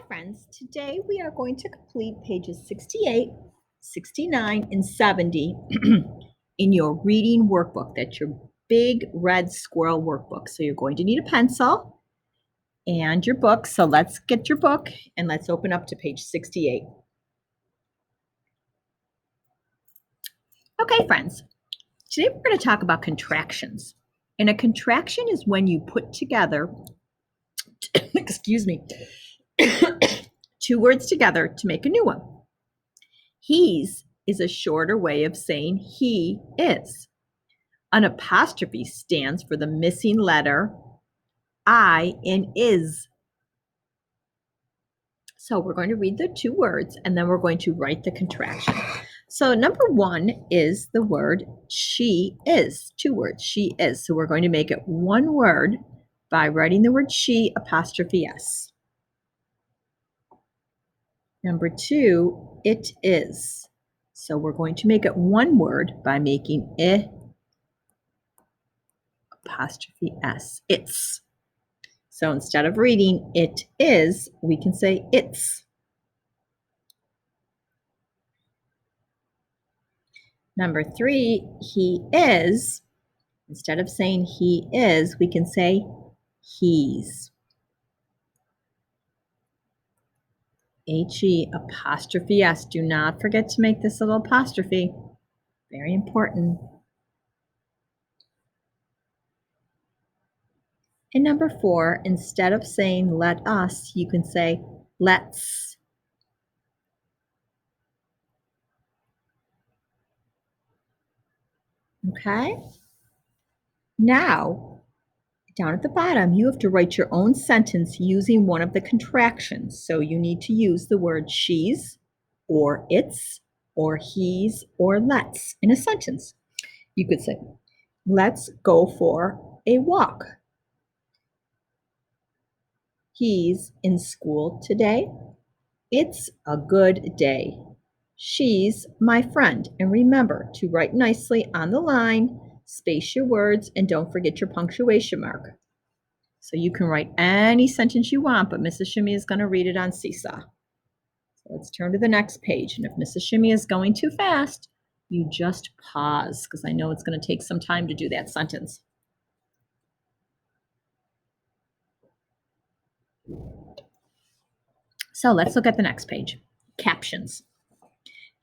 friends, today we are going to complete pages 68, 69, and 70 in your reading workbook. That's your big red squirrel workbook. So you're going to need a pencil and your book. So let's get your book and let's open up to page 68. Okay, friends, today we're going to talk about contractions. And a contraction is when you put together, excuse me, two words together to make a new one. He's is a shorter way of saying he is. An apostrophe stands for the missing letter I in is. So we're going to read the two words and then we're going to write the contraction. So number one is the word she is. Two words, she is. So we're going to make it one word by writing the word she apostrophe s. Number two, it is. So we're going to make it one word by making it apostrophe s. It's. So instead of reading it is, we can say it's. Number three, he is. Instead of saying he is, we can say he's. H-E apostrophe S. Do not forget to make this little apostrophe. Very important. And number four, instead of saying let us, you can say let's. Okay? Now, down at the bottom, you have to write your own sentence using one of the contractions. So you need to use the word she's, or it's, or he's, or let's in a sentence. You could say, let's go for a walk. He's in school today. It's a good day. She's my friend. And remember to write nicely on the line, space your words, and don't forget your punctuation mark. So you can write any sentence you want, but Mrs. Shimmy is going to read it on Seesaw. So let's turn to the next page. And if Mrs. Shimmy is going too fast, you just pause, because I know it's going to take some time to do that sentence. So let's look at the next page. Captions.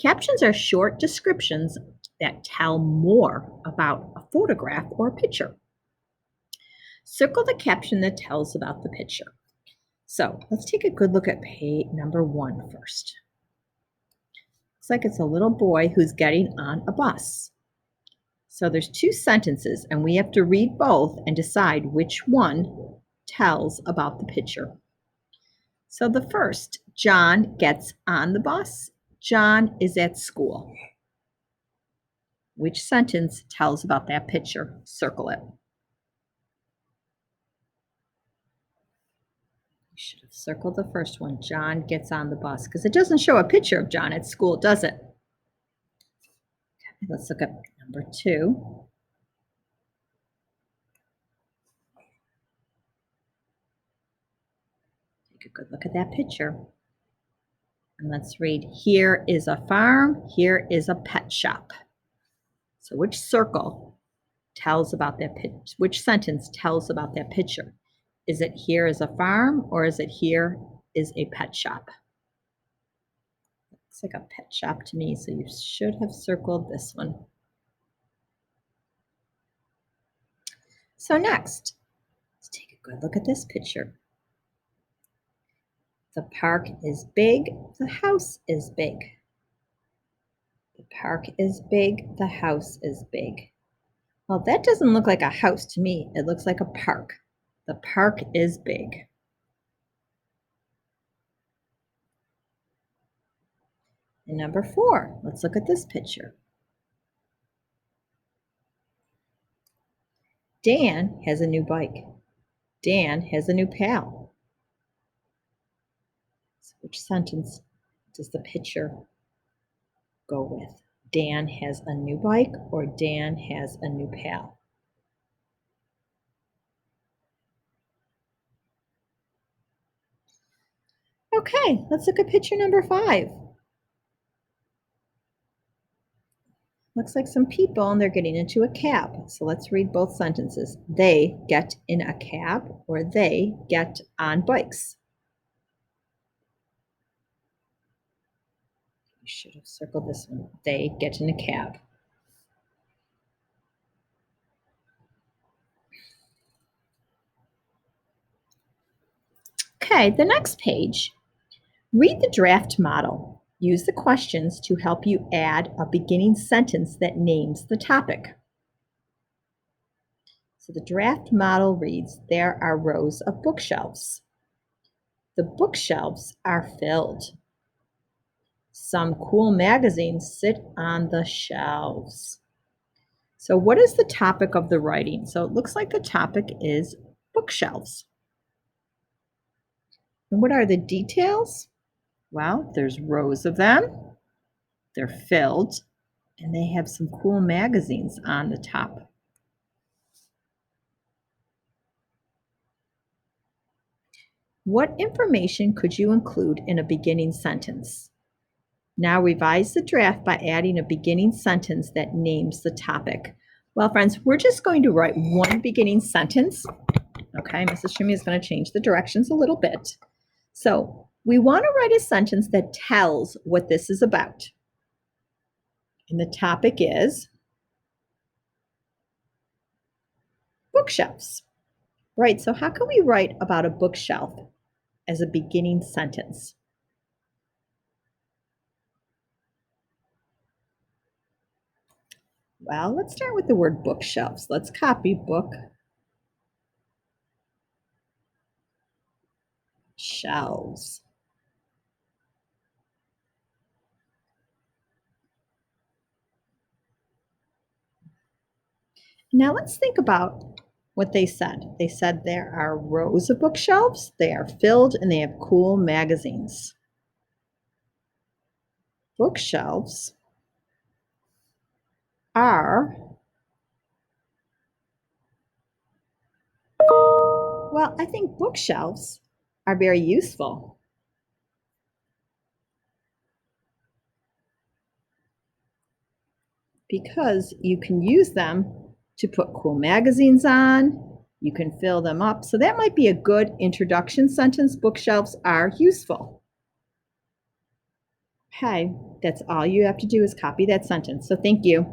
Captions are short descriptions that tell more about a photograph or a picture. Circle the caption that tells about the picture. So let's take a good look at page number 1 first. Looks like it's a little boy who's getting on a bus. So there's two sentences and we have to read both and decide which one tells about the picture. So the first, John gets on the bus. John is at school. Which sentence tells about that picture? Circle it. You should have circled the first one. John gets on the bus, because it doesn't show a picture of John at school, does it? Okay, let's look at number 2. Take a good look at that picture. And let's read, here is a farm, here is a pet shop. So which circle tells about that picture? Which sentence tells about that picture? Is it here is a farm, or is it here is a pet shop? Looks like a pet shop to me, so you should have circled this one. So next, let's take a good look at this picture. The park is big, the house is big. The park is big, the house is big. Well, that doesn't look like a house to me. It looks like a park. The park is big. And number 4, let's look at this picture. Dan has a new bike. Dan has a new pal. So which sentence does the picture go with? Dan has a new bike, or Dan has a new pal? Okay, let's look at picture number 5. Looks like some people and they're getting into a cab. So let's read both sentences. They get in a cab or they get on bikes. You should have circled this one. They get in a cab. Okay, the next page. Read the draft model. Use the questions to help you add a beginning sentence that names the topic. So the draft model reads, there are rows of bookshelves. The bookshelves are filled. Some cool magazines sit on the shelves. So what is the topic of the writing? So it looks like the topic is bookshelves. And what are the details? Well, there's rows of them. They're filled, and they have some cool magazines on the top. What information could you include in a beginning sentence? Now revise the draft by adding a beginning sentence that names the topic. Well, friends, we're just going to write one beginning sentence. Okay, Mrs. Shimmy is going to change the directions a little bit. So we want to write a sentence that tells what this is about. And the topic is bookshelves. Right, so how can we write about a bookshelf as a beginning sentence? Well, let's start with the word bookshelves. Let's copy bookshelves. Now let's think about what they said. They said there are rows of bookshelves, they are filled, and they have cool magazines. Bookshelves are, well, I think bookshelves are very useful. Because you can use them to put cool magazines on, you can fill them up. So that might be a good introduction sentence. Bookshelves are useful. Okay, that's all you have to do is copy that sentence. So thank you.